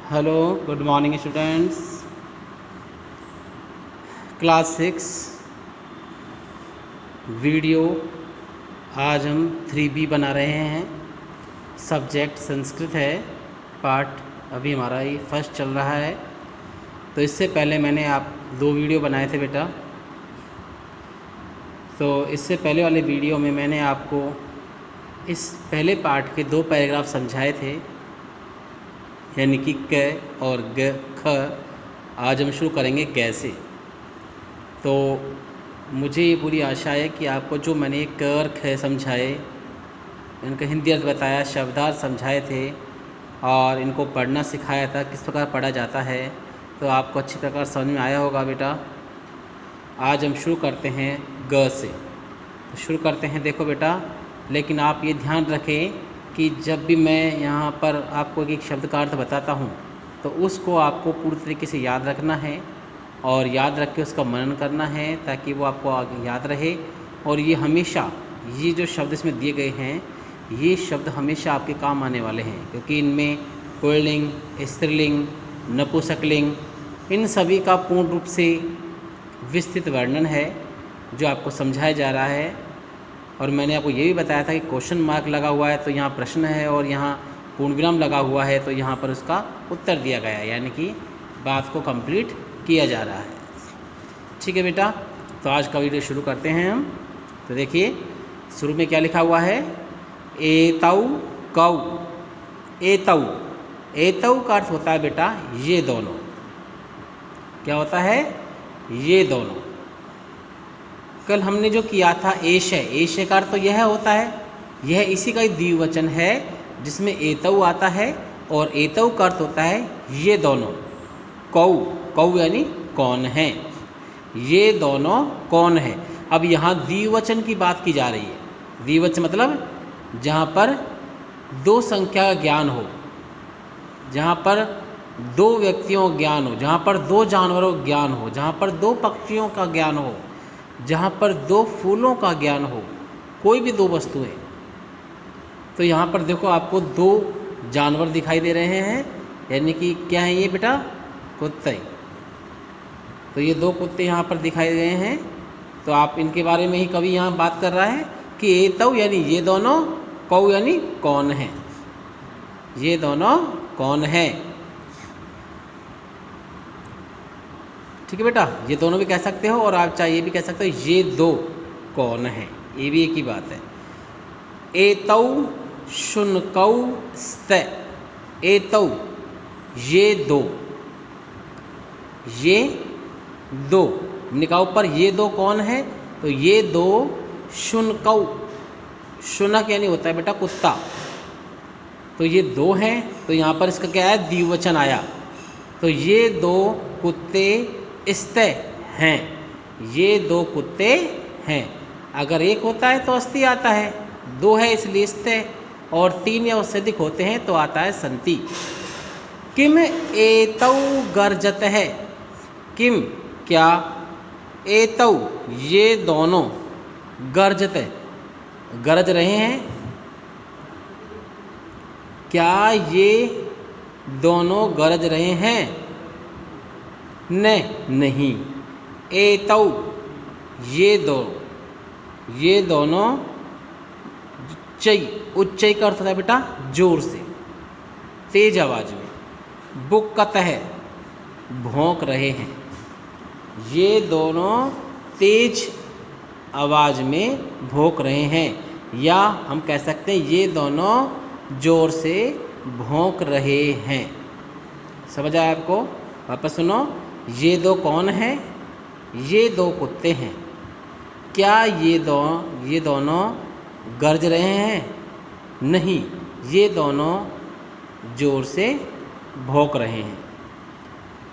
Hello, good morning students. Class 6 video आज हम 3B बना रहे हैं। सब्जेक्ट संस्कृत है। पार्ट अभी हमारा ये फर्स्ट चल रहा है। तो इससे पहले मैंने आप 2 वीडियो बनाए थे बेटा। तो इससे पहले वाले वीडियो में मैंने आपको इस पहले पार्ट के 2 पैराग्राफ समझाए थे, यानी कि क और ग ख। आज हम शुरू करेंगे ग से। तो मुझे ये पूरी आशा है कि आपको जो मैंने क और ख समझाए, इनका हिंदी अर्थ बताया, शब्दार्थ समझाए थे और इनको पढ़ना सिखाया था, किस प्रकार पढ़ा जाता है, तो आपको अच्छी प्रकार समझ में आया होगा बेटा। आज हम शुरू करते हैं ग से। तो शुरू करते हैं। देखो बेटा, लेकिन आप ये ध्यान रखें कि जब भी मैं यहाँ पर आपको एक शब्द का अर्थ बताता हूँ तो उसको आपको पूरी तरीके से याद रखना है और याद रख के उसका मनन करना है, ताकि वो आपको आगे याद रहे। और ये हमेशा, ये जो शब्द इसमें दिए गए हैं, ये शब्द हमेशा आपके काम आने वाले हैं, क्योंकि इनमें पुल्लिंग, स्त्रीलिंग, नपुंसकलिंग, इन सभी का पूर्ण रूप से विस्तृत वर्णन है जो आपको समझाया जा रहा है। और मैंने आपको ये भी बताया था कि क्वेश्चन मार्क लगा हुआ है तो यहाँ प्रश्न है, और यहाँ पूर्ण विराम लगा हुआ है तो यहाँ पर उसका उत्तर दिया गया है, यानी कि बात को कंप्लीट किया जा रहा है। ठीक है बेटा, तो आज का वीडियो शुरू करते हैं हम। तो देखिए, शुरू में क्या लिखा हुआ है, एतौ कौ। एतौ, एतौ का अर्थ होता है बेटा ये दोनों। क्या होता है? ये दोनों। कल हमने जो किया था एश है, एश का अर्थ तो यह होता है, यह इसी का ही द्विवचन है जिसमें एतौ आता है, और एतौ का अर्थ होता है ये दोनों। कौ, कौ यानी कौन है, ये दोनों कौन है। अब यहाँ द्विवचन की बात की जा रही है। द्विवचन मतलब जहाँ पर 2 संख्या का ज्ञान हो, जहाँ पर 2 व्यक्तियों का ज्ञान हो, जहाँ पर 2 जानवरों का ज्ञान हो, जहाँ पर 2 पक्षियों का ज्ञान हो, जहाँ पर 2 फूलों का ज्ञान हो, कोई भी 2 वस्तुएं। तो यहाँ पर देखो, आपको 2 जानवर दिखाई दे रहे हैं, यानी कि क्या है ये बेटा? कुत्ते। तो ये 2 कुत्ते यहाँ पर दिखाई गए हैं। तो आप इनके बारे में ही कवि यहाँ बात कर रहा है कि एतौ यानी ये दोनों, कौ यानी कौन है, ये दोनों कौन है। ठीक है बेटा, ये दोनों भी कह सकते हो, और आप चाहे ये भी कह सकते हो ये 2 कौन है, ये भी एक ही बात है। एतौ शुनकौ स्त। एतौ ये 2, ये 2 निकाह ऊपर, ये 2 कौन है? तो ये 2 शुनकौ। शुनक यानी होता है बेटा कुत्ता। तो ये 2 हैं, तो यहाँ पर इसका क्या है? द्विवचन आया। तो ये 2 कुत्ते स्त हैं, ये 2 कुत्ते हैं। अगर एक होता है तो अस्ति आता है, 2 है इसलिए स्त, और 3 या उससे अधिक होते हैं तो आता है संति। किम एतौ गर्जत है। किम क्या? एतौ ये दोनों, गर्जत गरज रहे हैं। क्या ये दोनों गरज रहे हैं? नहीं। एतौ ये दोनों चई, उच्चई का अर्थ होता है बेटा जोर से, तेज आवाज में। बुक्कत है, भौंक रहे हैं। ये दोनों तेज आवाज में भौंक रहे हैं, या हम कह सकते हैं ये दोनों जोर से भौंक रहे हैं। समझ आया आपको? वापस सुनो। ये 2 कौन है? ये 2 कुत्ते हैं। क्या ये दोनों गरज रहे हैं? नहीं, ये दोनों जोर से भौंक रहे हैं।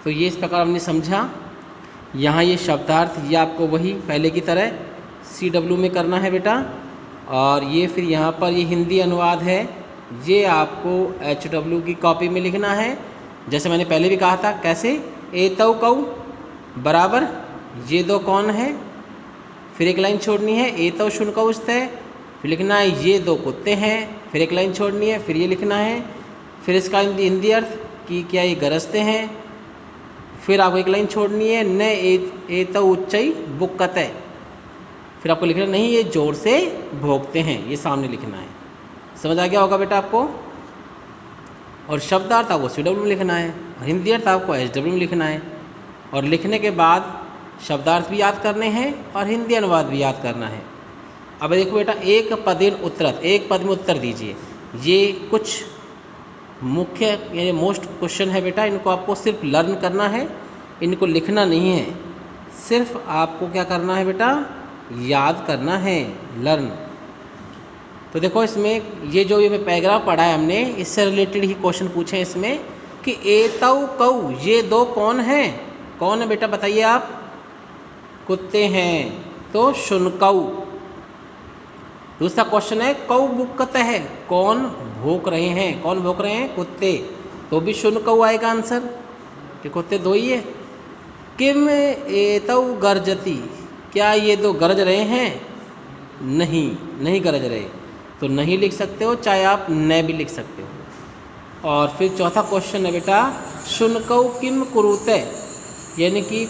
तो ये इस प्रकार हमने समझा। यहाँ ये शब्दार्थ ये आपको वही पहले की तरह CW में करना है बेटा, और ये फिर यहाँ पर ये हिंदी अनुवाद है, ये आपको HW की कॉपी में लिखना है। जैसे मैंने पहले भी कहा था, कैसे? एतौ कौ बराबर ये 2 कौन है, फिर एक लाइन छोड़नी है, एतौ शुनकौ स्त, फिर लिखना है ये 2 कुत्ते हैं, फिर एक लाइन छोड़नी है, फिर ये लिखना है, फिर इसका हिंदी अर्थ कि क्या ये गरजते हैं। फिर आपको एक लाइन छोड़नी है, न ए तो उच्चई बुक्कत है। फिर आपको लिखना नहीं, ये जोर से भोंकते हैं, ये सामने लिखना है। समझ आ गया होगा बेटा आपको। और शब्दार्थ आपको CW में लिखना है, और हिंदी अर्थ आपको SW में लिखना है। और लिखने के बाद शब्दार्थ भी याद करने हैं और हिंदी अनुवाद भी याद करना है। अब देखो बेटा, एक पदेन उत्तरत, एक पद में उत्तर दीजिए। ये कुछ मुख्य यानी मोस्ट क्वेश्चन है बेटा, इनको आपको सिर्फ लर्न करना है, इनको लिखना नहीं है। सिर्फ आपको क्या करना है बेटा, याद करना है, लर्न। तो देखो इसमें ये जो ये पैराग्राफ पढ़ा है हमने, इससे रिलेटेड ही क्वेश्चन पूछे हैं इसमें कि एतौ कौ, ये दो कौन हैं। कौन है बेटा बताइए आप, कुत्ते हैं, तो शुनकौ। दूसरा क्वेश्चन है कौ बुक्कत है, कौन भौंक रहे हैं, कौन भौंक रहे हैं, कुत्ते, तो भी शुनकौ आएगा आंसर, कि कुत्ते दो ही है। किम एतौ गर्जती, क्या ये दो गरज रहे हैं, नहीं, नहीं गरज रहे, तो नहीं लिख सकते हो, चाहे आप न भी लिख सकते हो। और फिर चौथा क्वेश्चन है बेटा, शुनकौ किम कुरुते, यानी कि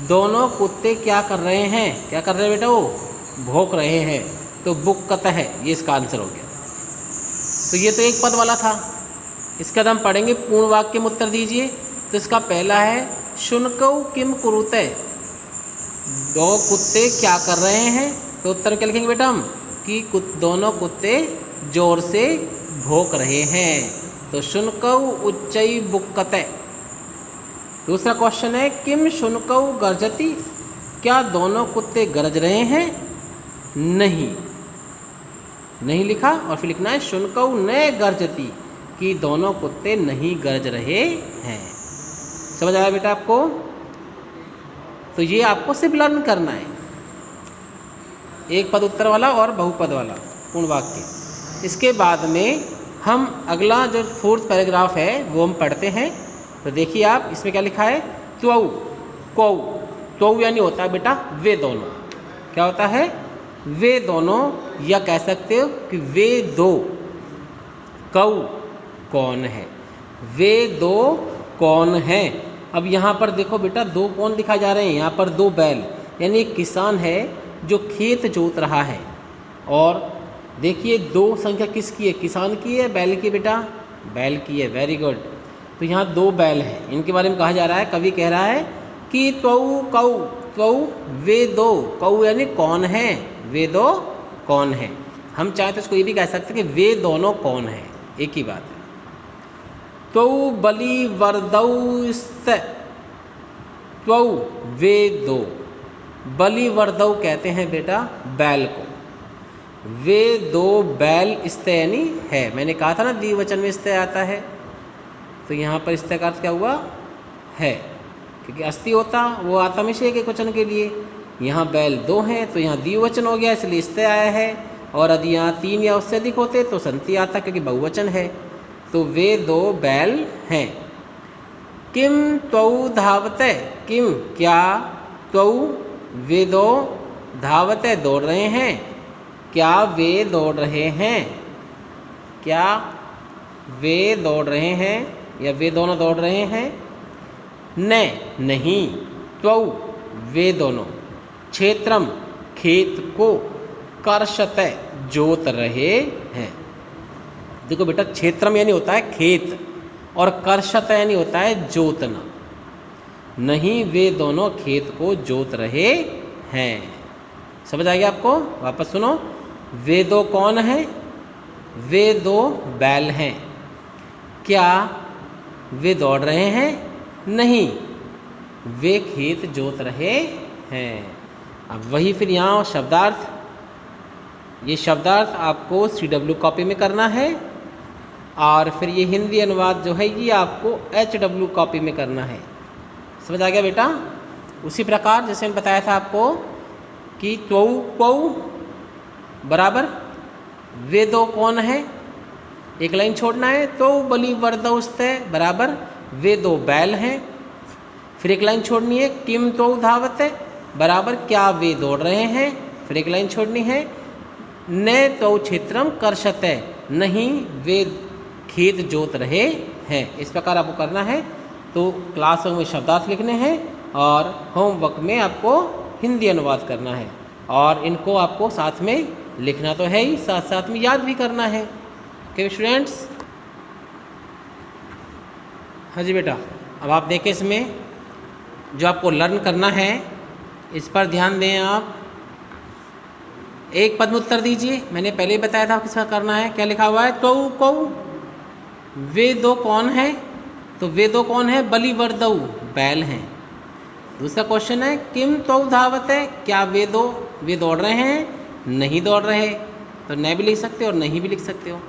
दोनों कुत्ते क्या कर रहे हैं, क्या कर रहे हैं बेटा, वो भौंक रहे हैं, तो बुक्कत है, ये इसका आंसर हो गया। तो ये तो एक पद वाला था। इसके बाद हम पढ़ेंगे पूर्ण वाक्य में उत्तर दीजिए। तो इसका पहला है शुनकौ किम कुरुते, दो कुत्ते क्या कर रहे हैं, तो उत्तर क्या लिखेंगे बेटा हम, कि दोनों कुत्ते जोर से भौंक रहे हैं, तो शुनकौ उच्चई बुक्कते। दूसरा क्वेश्चन है किम शुनकौ गर्जती, क्या दोनों कुत्ते गरज रहे हैं, नहीं, नहीं लिखा। और फिर लिखना है शुनकौ न गर्जती, कि दोनों कुत्ते नहीं गरज रहे हैं। समझ आया बेटा आपको। तो ये आपको सिर्फ लर्न करना है, एक पद उत्तर वाला और बहुपद वाला पूर्ण वाक्य। इसके बाद में हम अगला जो 4th पैराग्राफ है वो हम पढ़ते हैं। तो देखिए आप, इसमें क्या लिखा है, त्वौ कौ, त्वौ यानी होता है बेटा वे दोनों, क्या होता है, वे दोनों, या कह सकते हो कि वे दो, कौ कौन है, वे दो कौन हैं। अब यहाँ पर देखो बेटा, दो कौन दिखाए जा रहे हैं, यहाँ पर दो बैल, यानी एक किसान है जो खेत जोत रहा है। और देखिए दो संख्या किसकी है, किसान की है, बैल की बेटा, बैल की है, वेरी गुड। तो यहाँ दो बैल हैं, इनके बारे में कहा जा रहा है, कवि कह रहा है कि त्वौ कौ, त्वौ वे दो, कौ यानी कौन है, वे दो कौन है। हम चाहे तो इसको ये भी कह सकते हैं कि वे दोनों कौन है, एक ही बात है। त्वौ बलि वर्दौ स्त, त्वौ वे दो, बलि वर्दौ कहते हैं बेटा बैल को, वे दो बैल, स्त्य यानी है। मैंने कहा था ना द्विवचन में स्त्य आता है, तो यहाँ पर स्त्य का अर्थ क्या हुआ, है, क्योंकि अस्थि होता वो आता हमेशा एक वचन के लिए। यहाँ बैल दो हैं तो यहाँ द्विवचन हो गया, इसलिए स्त्य आया है। और यदि यहाँ 3 या उससे अधिक होते तो संति आता, क्योंकि बहुवचन है। तो वे दो बैल हैं। किम त्वौ धावते, किम क्या, त्वौ वे दो, धावते दौड़ रहे हैं, क्या वे दौड़ रहे हैं, क्या वे दौड़ रहे हैं, या वे दोनों दौड़ रहे हैं, न नहीं, त्वौ वे दोनों, क्षेत्रम खेत को, कर्षते जोत रहे हैं। देखो बेटा, क्षेत्रम यानी होता है खेत, और कर्षते यानी होता है जोतना। नहीं, वे दोनों खेत को जोत रहे हैं। समझ आ गया आपको। वापस सुनो, वे दो कौन है, वे दो बैल हैं, क्या वे दौड़ रहे हैं, नहीं, वे खेत जोत रहे हैं। अब वही फिर यहाँ शब्दार्थ, ये शब्दार्थ आपको CW कॉपी में करना है, और फिर ये हिंदी अनुवाद जो है ये आपको HW कॉपी में करना है। समझ आ गया बेटा। उसी प्रकार जैसे मैंने बताया था आपको कि त्वौ कौ बराबर वे दो कौन है, एक लाइन छोड़ना है, तो बलि वर्दौ स्त बराबर वे दो बैल हैं। फिर एक लाइन छोड़नी है, किम त्वौ धावते बराबर क्या वे दौड़ रहे हैं। फिर एक लाइन छोड़नी है, न त्वौ क्षेत्रम कर्षते, नहीं वे खेत जोत रहे हैं। इस प्रकार आपको करना है। तो क्लासरूम में शब्दार्थ लिखने हैं और होमवर्क में आपको हिंदी अनुवाद करना है और इनको आपको साथ में लिखना तो है ही, साथ साथ में याद भी करना है। Okay students. हाँ जी बेटा, अब आप देखें इसमें जो आपको लर्न करना है इस पर ध्यान दें। आप एक पद में उत्तर दीजिए। मैंने पहले ही बताया था किसका करना है। क्या लिखा हुआ है? तो कौ वे दो कौन है? तो वे दो कौन है? बलि वर्दऊ बैल हैं। दूसरा क्वेश्चन है किम तो धावत है? क्या वे दौड़ रहे हैं? नहीं दौड़ रहे। तो न भी लिख सकते हो और नहीं भी लिख सकते हो।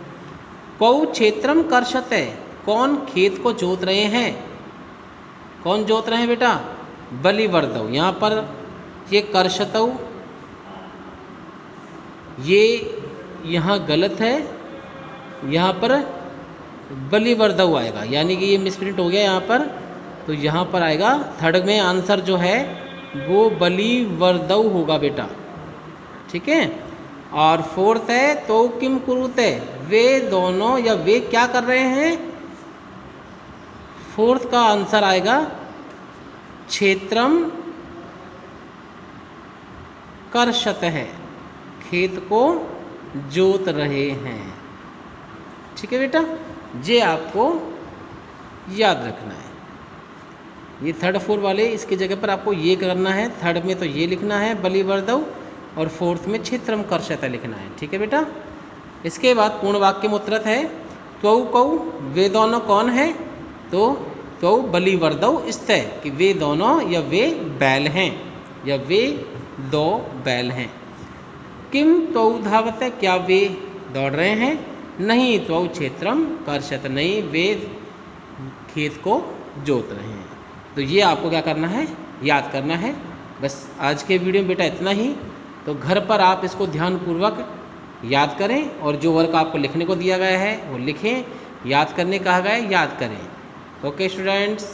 कौ क्षेत्रम कर्षत है? कौन खेत को जोत रहे हैं? कौन जोत रहे हैं बेटा? बलि वर्दऊ। यहाँ पर ये कर्षतऊ, ये यहाँ गलत है, यहाँ पर बलि वर्दऊ आएगा, यानी कि ये मिसप्रिंट हो गया यहाँ पर। तो यहाँ पर आएगा थर्ड में आंसर जो है वो बलि वर्दऊ होगा बेटा। ठीक है। और फोर्थ है तो किम कुरुते? वे दोनों या वे क्या कर रहे हैं? फोर्थ का आंसर आएगा क्षेत्रम कर्षत है, खेत को जोत रहे हैं। ठीक है बेटा, ये आपको याद रखना है। ये थर्ड फोर्थ वाले इसकी जगह पर आपको ये करना है। थर्ड में तो ये लिखना है बलि वर्दऊ और फोर्थ में क्षेत्रम कर्षत लिखना है। ठीक है बेटा। इसके बाद पूर्ण वाक्य में उत्तरत है त्वौ कौ वे दोनों कौन है? तो त्वौ बलि वर्दऊ स्तः कि वे दोनों या वे बैल हैं या वे दो बैल हैं। किम त्वौ धावत है? क्या वे दौड़ रहे हैं? नहीं। त्वौ क्षेत्रम कर्षत, नहीं वे खेत को जोत रहे हैं। तो ये आपको क्या करना है? याद करना है। बस आज के वीडियो में बेटा इतना ही। तो घर पर आप इसको ध्यानपूर्वक याद करें और जो वर्क आपको लिखने को दिया गया है वो लिखें, याद करने कहा गया है याद करें। Okay students.